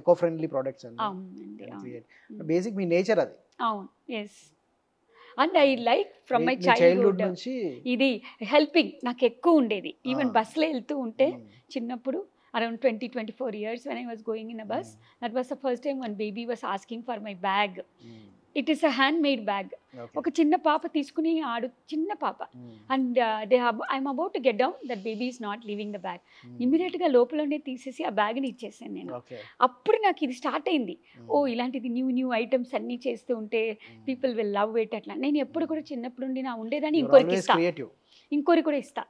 ఎకో ఫ్రెండ్లీ ప్రోడక్ట్స్ అండి, బేసిక్ మీ నేచర్ అది. అవును, yes. And I like from my childhood నుంచి ఇది హెల్పింగ్ నాకు ఎక్కువ ఉండేది. ఈవెన్ బస్లో వెళ్తూ ఉంటే చిన్నప్పుడు around 20-24 years when I was going in a bus, that was the first time one baby was asking for my bag. It is a hand made bag. ఒక చిన్న పాప తీసుకుని చిన్న పాప, and I'm about to get down, that baby is not leaving the bag. ఇమీడియట్గా లోపలనే తీసేసి ఆ బ్యాగ్ని ఇచ్చేసాను నేను. అప్పుడు నాకు ఇది స్టార్ట్ అయింది, ఓ ఇలాంటిది న్యూ ఐటమ్స్ అన్నీ చేస్తూ ఉంటే పీపుల్ విల్ లవ్ ఇట్. అట్లా నేను ఎప్పుడు కూడా చిన్నప్పుడు నుండి నా ఉండేదాన్ని ఇంకోరికి ఇస్తా, ఇంకోరికి కూడా ఇస్తా.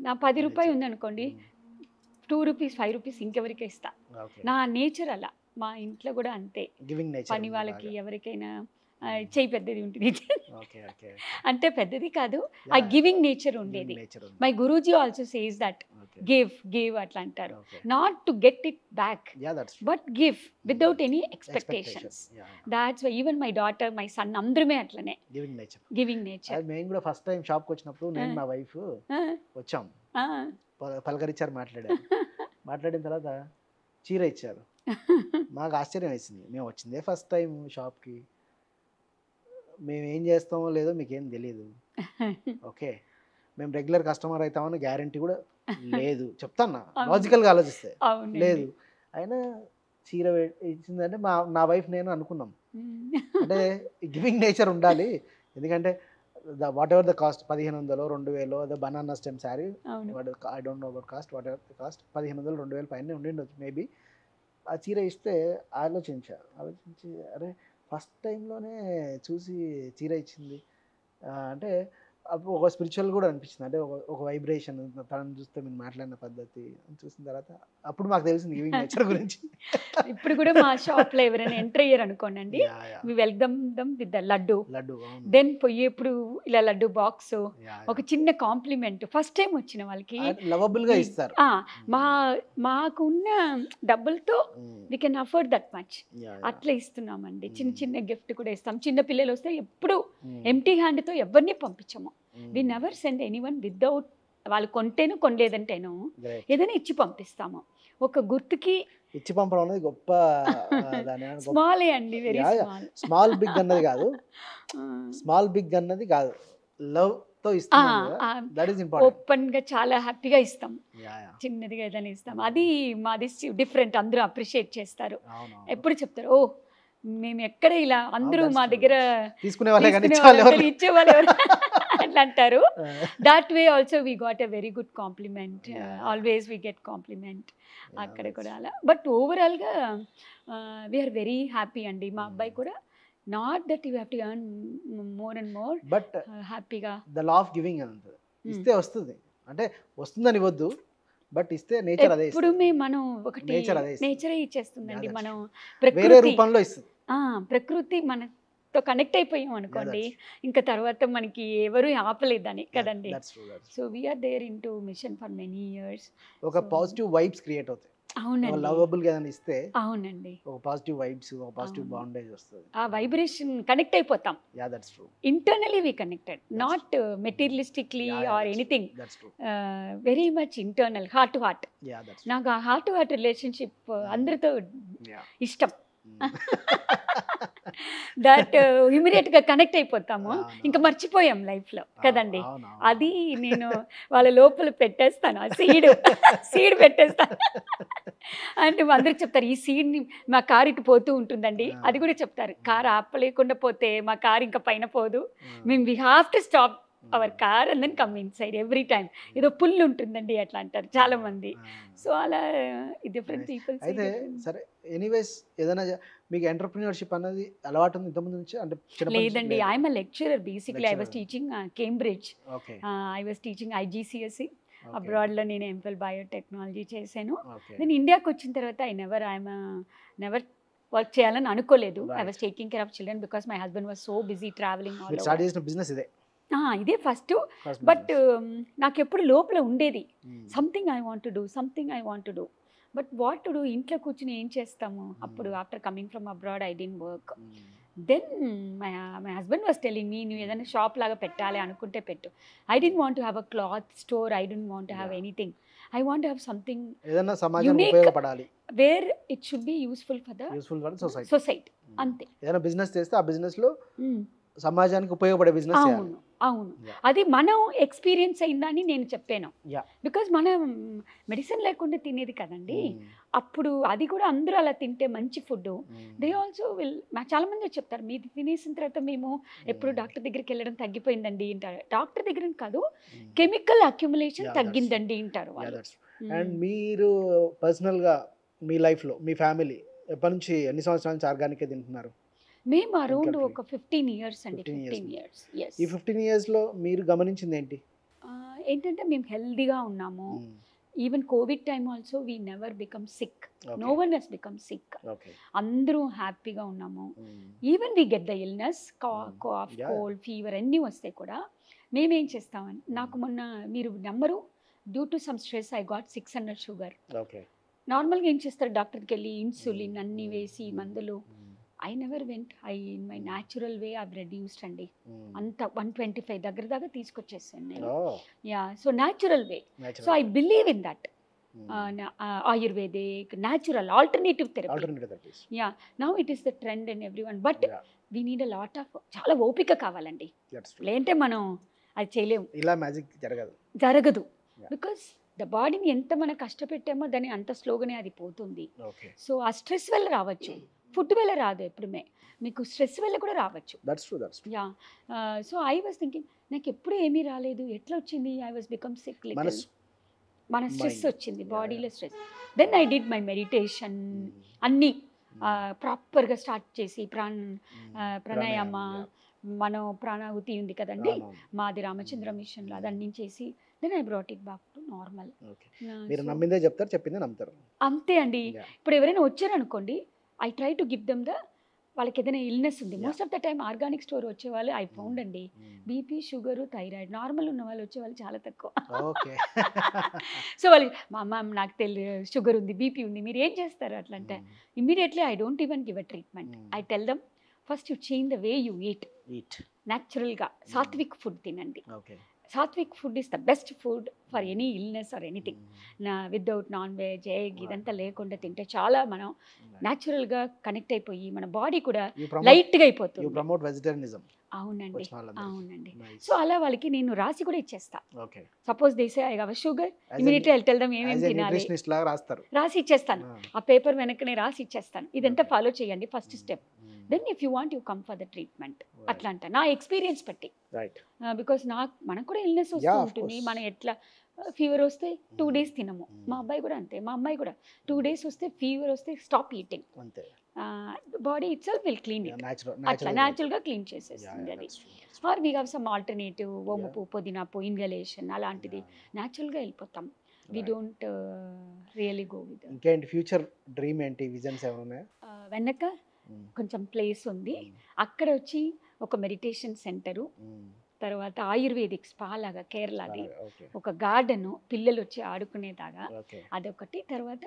నా 10 రూపాయలు ఉందనుకోండి, 2 రూపీస్ 5 రూపీస్ ఇంకెవరికే ఇస్తా. నా నేచర్ అలా. మా ఇంట్లో కూడా అంతే, పని వాళ్ళకి ఎవరికైనా చేయి పెద్దది ఉంటుంది అంటే పెద్దది కాదు, ఆ గివింగ్ నేచర్ ఉండేది. My Guruji also says that give అట్లా అంటారు, not to get it back but give without any expectations. That's why even my daughter, my son అందరమే అట్లనే గివింగ్ నేచర్. మేము కూడా ఫస్ట్ టైం షాప్కి వచ్చినప్పుడు నేను మా వైఫ్ వచ్చాం, పలకరించారు, మాట్లాడిన తర్వాత చీర ఇచ్చారు. మాకు ఆశ్చర్యం వేసింది, మేము వచ్చిందే ఫస్ట్ టైం షాప్కి, మేము ఏం చేస్తామో లేదో మీకేం తెలియదు, ఓకే మేము రెగ్యులర్ కస్టమర్ అవుతామని గ్యారంటీ కూడా లేదు, చెప్తాను లాజికల్గా ఆలోచిస్తే లేదు. అయినా చీర ఇచ్చిందంటే నా వైఫ్ నేను అనుకున్నాం, అంటే గివింగ్ నేచర్ ఉండాలి. ఎందుకంటే వాట్ ఎవర్ ద కాస్ట్, 1500 2000, అదే banana stem sari, I don't know about cost, what ever the cost, 1500 2000 పైన ఉండిండొచ్చు మేబీ. ఆ చీర ఇస్తే ఆలోచించి అరే ఫస్ట్ టైంలోనే చూసి చీర ఇచ్చింది అంటే అప్పుడు ఒక స్పిరిచువల్ కూడా అనిపించింది, అంటే ఒక వైబ్రేషన్, తనని చూస్తే మీరు మాట్లాడిన పద్ధతి చూసిన తర్వాత అప్పుడు మాకు తెలిసింది గివింగ్ నేచర్ గురించి. ఇప్పుడు కూడా మా షాప్లో ఎవరైనా ఎంటర్ అయ్యారు అనుకోండి, we welcome them with the laddu, then పోయేప్పుడు ఇలా లడ్డు బాక్స్, ఒక చిన్న కాంప్లిమెంట్ ఫస్ట్ టైం వచ్చిన వాళ్ళకి లవబుల్ గా ఇస్తారు. మాకున్న డబ్బులతో we can afford that much, అట్లా ఇస్తున్నామండి. చిన్న గిఫ్ట్ కూడా ఇస్తాం. చిన్న పిల్లలు వస్తే ఎప్పుడు ఎంటీ హ్యాండ్తో ఎవరిని పంపించము. We never send anyone without, వాళ్ళు కొంటేను కొనలేదంటేను ఏదైనా ఇచ్చి పంపిస్తాము. ఒక గుర్తుకి ఇచ్చి పంపడం అనేది గొప్ప, స్మాలే అండి, వెరీ స్మాల్ బిగ్ అన్నది కాదు, స్మాల్ బిగ్ అన్నది కాదు, లవ్ తో ఇస్తాం, దట్ ఈస్ ఇంపార్టెంట్. ఓపెన్ గా చాలా హ్యాపీగా ఇస్తాం, చిన్నదిగా ఏదైనా ఇస్తాం. అది మాది డిఫరెంట్, అందరూ అప్రిషియేట్ చేస్తారు. ఎప్పుడు చెప్తారు, ఓ మేము ఎక్కడ ఇలా అందరూ మా దగ్గర తీసుకునే వాళ్ళు ఇచ్చేవాళ్ళు ఎవరు అట్లా అంటారు. That way also we got a very good compliment, always we get compliment అక్కడ కూడా అలా. బట్ ఓవరాల్గా వీఆర్ వెరీ హ్యాపీ అండి. మా అబ్బాయి కూడా, not that you have to earn more and more, but హ్యాపీగా ద లా ఆఫ్ గివింగ్ అంతే, ఇస్తే వస్తుంది, అంటే వస్తుందని వద్దు, బట్ ఇస్తే నేచర్ అదే. ఇప్పుడు మనం ఒకటి నేచరే ఇచ్చేస్తుందండి, మనం వేరే రూపంలో ఇస్తుంది. ప్రకృతి మనతో కనెక్ట్ అయిపోయాం అనుకోండి, ఇంకా తర్వాత మనకి ఎవరు ఆపలేదని కదండి. So we are there into mission for many years. ఒక పాజిటివ్ వైబ్స్ క్రియేట్ అవుతాయి. అవునండి, లవబుల్ గా ఇస్తే అవునండి, ఒక పాజిటివ్ వైబ్స్, ఒక పాజిటివ్ బాండేజ్ వస్తుంది. ఆ వైబ్రేషన్ కనెక్ట్ అయిపోతాం. Yeah that's true. Internally we connected, not materialistically or anything, very much internal, heart to heart. నాకు ఆ హార్ట్ టు హార్ట్ రిలేషన్షిప్ అందరితో ఇష్టం. దట్ ఇమీడియట్ గా కనెక్ట్ అయిపోతాము, ఇంకా మర్చిపోయాం లైఫ్ లో కదండి. అది నేను వాళ్ళ లోపల పెట్టేస్తాను, ఆ సీడ్ పెట్టేస్తాను. అంటే అందరూ చెప్తారు, ఈ సీడ్ని మా కారు ఇటు పోతూ ఉంటుందండి, అది కూడా చెప్తారు, కారు ఆపలేకుండా పోతే మా కారు ఇంకా పైన పోదు, మేము we have to stop our car and then come inside every time. ఏదో పుల్ ఉంటుందండి అట్లా అంటారు చాలా మంది. సో అలా డిఫరెంట్ పీపుల్స్. అయితే సరే, ఎనీవేస్ ఏదైనా మీకు ఎంటర్‌ప్రెన్యూర్‌షిప్ అనేది అలవాటు ఉంది ఇంతకుముందు నుంచి? అంటే లేదండి, I'm a lecturer basically. I was teaching Cambridge, I was teaching IGCSE. అబ్రాడ్లో నేను ఎంఫిల్ బయోటెక్నాలజీ చేశాను. నేను ఇండియాకి వచ్చిన తర్వాత నెవర్ వర్క్ చేయాలని అనుకోలేదు. I was taking care of children because my husband was so busy travelling all over. Start చేసిన business ఇదే ఫస్ట్. బట్ నాకు ఎప్పుడు లోపల ఉండేది, something I want to do, but what to do, ఇంట్లో కూర్చుని ఏం చేస్తాము. అప్పుడు after coming from abroad I didn't work. Then my husband was telling me, నువ్వు ఏదైనా షాప్ లాగా పెట్టాలి అనుకుంటే పెట్టు. I don't want to have a cloth store, I don't want to have anything. I want to have something ఉపయోగపడాలి, where it should be useful for the society. అంతే. ఏదైనా business చేస్తే ఆ బిజినెస్ లో సమాజానికి ఉపయోగపడే బిజినెస్ చేయాలి. అవును అవును Yeah. అది మనం ఎక్స్పీరియన్స్ అయిందని నేను చెప్పాను. Yeah. బికాజ్ మనం మెడిసిన్ లేకుండా తినేది కదండి. అప్పుడు అది కూడా అందరూ అలా తింటే మంచి ఫుడ్. దే ఆల్సో విల్ చాలా మంది చెప్తారు మీది తినేసిన తర్వాత మేము ఎప్పుడు డాక్టర్ దగ్గరికి వెళ్ళడం తగ్గిపోయిందండి అంటారు. డాక్టర్ దగ్గర కాదు, కెమికల్ అక్యుములేషన్ Yeah, తగ్గిందండి అంటారు వాళ్ళు. అండ్ మీరు పర్సనల్గా మీ లైఫ్లో మీ ఫ్యామిలీ ఎప్పటి నుంచి ఎన్ని సంవత్సరాల నుంచి ఆర్గానికే తింటున్నారు? మేము అరౌండ్ Chemical ఒక 15 ఇయర్స్ అండి. 15 15 ఇయర్స్. ఎస్. ఈ 15 ఇయర్స్లో మీరు గమనించింది ఏంటి? ఏంటంటే మేము హెల్దీగా ఉన్నాము. Even Covid time also we never become sick. No one has become sick. Okay. అందరూ హ్యాపీగా ఉన్నాము. Even we get the illness, cough, cold, fever అన్నీ వస్తే కూడా మేమేం చేస్తామని, నాకు మొన్న మీరు నమ్మరు, due to some stress I got 600 sugar. Okay. నార్మల్గా ఏం చేస్తారు, డాక్టర్కి వెళ్ళి ఇన్సులిన్ అన్నీ వేసి మందులు. I never went. In my natural way I reduced అండి. అంత 125 దగ్గర దాకా తీసుకొచ్చేసాను నేను. Yeah, so natural way. So I believe in that. Ayurvedic, natural, alternative therapy. Yeah, now it is the trend in every one. But we need a lot of, చాలా ఓపిక కావాలండి. లేదంటే మనం అది చేయలేము. ఇలా మ్యాజిక్ జరగదు. బికాస్ ద బాడీని ఎంత మనం కష్టపెట్టామో దాన్ని అంత స్లోగానే అది పోతుంది. సో ఆ స్ట్రెస్ వల్ల రావచ్చు, ఫుడ్ వల్ల రాదు. ఎప్పుడుమే మీకు స్ట్రెస్ వల్ల కూడా రావచ్చు. Yeah, so I was thinking నాకు ఎప్పుడు ఏమీ రాలేదు, ఎట్లా వచ్చింది? I was become sick. మన స్ట్రెస్ వచ్చింది, బాడీలో stress. Then I did my meditation అన్నీ ప్రాపర్గా స్టార్ట్ చేసి ప్రాణాయామ, మనం ప్రాణాహుతి ఉంది కదండి మాది రామచంద్ర మిషన్లో, అదన్నీ చేసి then I brought it back to normal. మీరు నమ్మిందే చెప్తారు, చెప్పిందే నమ్ముతారు. అంతే అండి. ఇప్పుడు ఎవరైనా వచ్చారనుకోండి, I try to give them the, వాళ్ళకి ఏదైనా ఇల్నెస్ ఉంది. Most of the time organic store వచ్చే వాళ్ళు ఐ ఫౌండ్ అండి, బీపీ, షుగరు, థైరాయిడ్ నార్మల్ ఉన్న వాళ్ళు వచ్చే వాళ్ళు చాలా తక్కువ. సో వాళ్ళు మా అమ్మ నాకు షుగర్ ఉంది, బీపీ ఉంది, మీరు ఏం చేస్తారు అట్లా అంటే, immediately I don't even give a treatment. I tell them first you change the way you eat. న్యాచురల్గా సాత్విక్ ఫుడ్ తినండి. Sattvic food is the best food for any illness or anything. Without non veg, egg ఇదంతా లేకుండా తింటే చాలా మనం న్యాచురల్గా connect అయిపోయి మన బాడీ కూడా లైట్గా అయిపోతుంది. అవునండి, అవునండి. సో అలా వాళ్ళకి నేను రాసి కూడా ఇచ్చేస్తా. Suppose they say I have sugar, immediately I tell them ఏమేమి తినాలి రాసి ఇచ్చేస్తాను. ఆ పేపర్ వెనకనే రాసి ఇచ్చేస్తాను, ఇదంతా ఫాలో చేయండి first step. Then if you want you come for the treatment. అట్లా అంట నా ఎక్స్పీరియన్స్ బట్టి. బికాస్ మనకు కూడా ఇల్నెస్ వస్తూ ఉంటుంది. మనం ఎట్లా ఫీవర్ వస్తే 2 days తినము. మా అబ్బాయి కూడా అంతే, మా అమ్మాయి కూడా 2 days వస్తే ఫీవర్ వస్తే stop eating. Body itself will clean it. అట్లా న్యాచురల్గా క్లీన్ చేసేస్తుంది అది. Or we have some alternative, ఓమపు, పుదీనాపు, ఇన్హలేషన్ అలాంటిది న్యాచురల్గా వెళ్ళిపోతాం. We don't really go with. ఇంకేంటి ఫ్యూచర్ డ్రీమ్ ఏంటి, విజన్స్ ఏమైనా ఉన్నాయా? వెనక కొంచెం ప్లేస్ ఉంది, అక్కడ వచ్చి ఒక మెడిటేషన్ సెంటరు, తర్వాత ఆయుర్వేదిక్ స్పా లాగా కేరళది ఒక గార్డెను, పిల్లలు వచ్చి ఆడుకునేలాగా అదొకటి. తర్వాత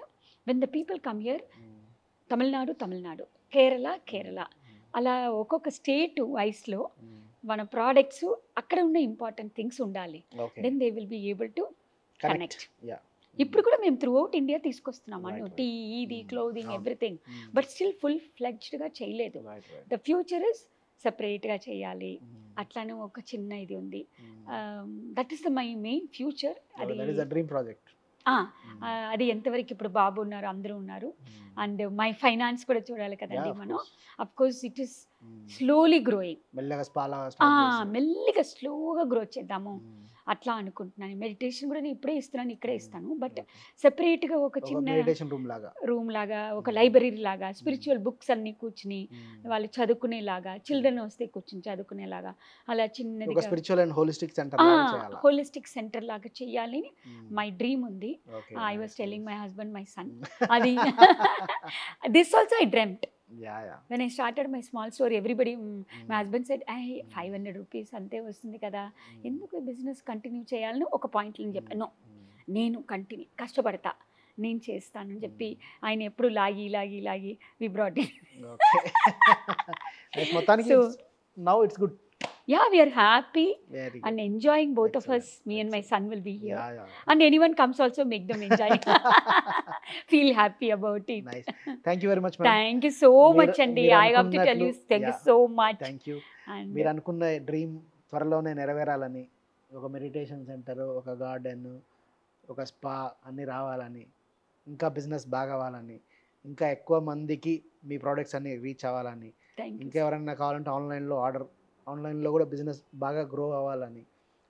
when the people come here, Tamil Nadu, Kerala, అలా ఒక్కొక్క స్టేట్ వైస్లో మన ప్రోడక్ట్స్ అక్కడ ఉన్న ఇంపార్టెంట్ థింగ్స్ ఉండాలి. Then they will be able to connect. ఇప్పుడు కూడా మేము త్రూ అవుట్ ఇండియా తీసుకొస్తున్నాం అను, టీ, ఇది, clothing, everything. But still full ఫ్లెడ్జ్డ్గా చేయలేదు. ద ఫ్యూచర్ ఇస్ సపరేట్గా చేయాలి. అట్లానే ఒక చిన్న ఇది ఉంది. That is the my main future. అది ఎంతవరకు ఇప్పుడు బాబు ఉన్నారు, అందరూ ఉన్నారు. అండ్ మై ఫైనాన్స్ కూడా చూడాలి కదండి మనం. Of course it is slowly growing, మెల్లిగా స్లోగా గ్రో చేద్దాము అట్లా అనుకుంటున్నాను. మెడిటేషన్ కూడా నేను ఇప్పుడే ఇస్తున్నాను, ఇక్కడే ఇస్తాను. బట్ సెపరేట్గా ఒక చిన్న రూమ్ లాగా, ఒక లైబ్రరీ లాగా, స్పిరిచువల్ బుక్స్ అన్ని కూర్చుని వాళ్ళు చదువుకునేలాగా, చిల్డ్రన్ వస్తే కూర్చుని చదువుకునేలాగా, అలా చిన్నది హోలిస్టిక్ సెంటర్ లాగా చేయాలని మై డ్రీమ్ ఉంది. I was telling my husband, my son, అది this also I dreamed. When I started my small store, everybody, my husband said, 500 rupees అంతే వస్తుంది కదా, ఎందుకు బిజినెస్ కంటిన్యూ చేయాలని ఒక పాయింట్లో నేను చెప్పాను. నేను కంటిన్యూ కష్టపడతా, నేను చేస్తానని చెప్పి ఆయన ఎప్పుడు లాగి వి బ్రాట్ ఇట్. మొత్తానికి now it's good. Yeah, we are happy very and enjoying both of us. Excellent, Me and my son will be here. Yeah And anyone comes also, make them enjoy. Feel happy about it. Nice. Thank you very much madam. Thank you so మీరు- much, Andy. మీరు I have to tell you, అనుకున్నట్లు- thank you yeah. so much. Thank you. And మీరు అనుకున్న dream త్వరలోనే నెరవేరాలని, ఒక meditation centre, ఒక garden, ఒక స్పా అన్నీ రావాలని, ఇంకా బిజినెస్ బాగా అవ్వాలని, ఇంకా ఎక్కువ మందికి మీ ప్రోడక్ట్స్ అన్ని రీచ్ అవ్వాలని, thank you. ఇంకా ఎవరైనా కావాలంటే ఆన్లైన్లో కూడా బిజినెస్ బాగా గ్రో అవ్వాలని,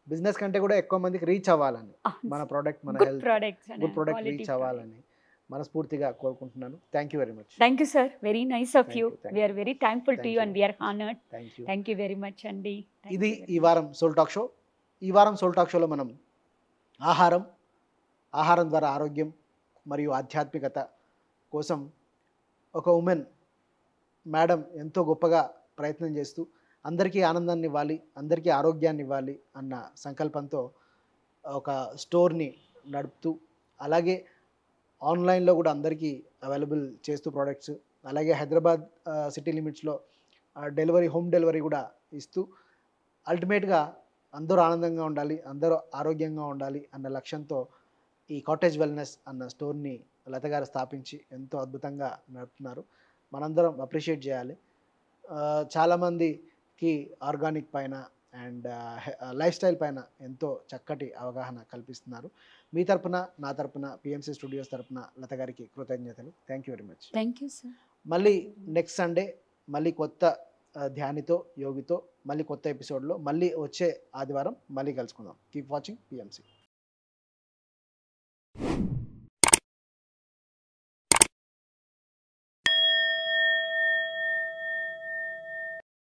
బిజినెస్ కంటే కూడా ఎక్కువ మందికి రీచ్ అవ్వాలని, మన ప్రోడక్ట్ మన Good health products and good product quality reach product. అవ్వాలని మనస్ఫూర్తిగా కోరుకుంటున్నాను. Thank you very much. Thank you, sir. Very nice of Thank you. you, thank We are very thankful to Thank you you. and we are honored. Thank you. Thank you very much, Andy. Thank ఇది you very ఈ వారం soul talk show. ఈ వారం soul talk షోలో మనం ఆహారం ద్వారా ఆరోగ్యం మరియు ఆధ్యాత్మికత కోసం ఒక ఉమెన్ మేడం ఎంతో గొప్పగా ప్రయత్నం చేస్తూ అందరికీ ఆనందాన్ని ఇవ్వాలి, అందరికీ ఆరోగ్యాన్ని ఇవ్వాలి అన్న సంకల్పంతో ఒక స్టోర్ని నడుపుతూ, అలాగే ఆన్లైన్లో కూడా అందరికీ అవైలబుల్ చేస్తూ ప్రోడక్ట్స్, అలాగే హైదరాబాద్ సిటీ లిమిట్స్లో హోమ్ డెలివరీ కూడా ఇస్తూ, అల్టిమేట్గా అందరూ ఆనందంగా ఉండాలి, అందరూ ఆరోగ్యంగా ఉండాలి అన్న లక్ష్యంతో ఈ కాటేజ్ వెల్నెస్ అన్న స్టోర్ని లత గారు స్థాపించి ఎంతో అద్భుతంగా నడుపుతున్నారు. మనందరం అప్రిషియేట్ చేయాలి. చాలామందికి ఆర్గానిక్ పైన అండ్ లైఫ్ స్టైల్ పైన ఎంతో చక్కటి అవగాహన కల్పిస్తున్నారు. మీ తరపున, నా తరపున, పిఎంసి స్టూడియోస్ తరపున లత గారికి కృతజ్ఞతలు. Thank you very much. Thank you, sir. మళ్ళీ నెక్స్ట్ సండే మళ్ళీ కొత్త ధ్యానితో, యోగితో, మళ్ళీ కొత్త ఎపిసోడ్లో మళ్ళీ వచ్చే ఆదివారం మళ్ళీ కలుసుకుందాం. Keep watching PMC.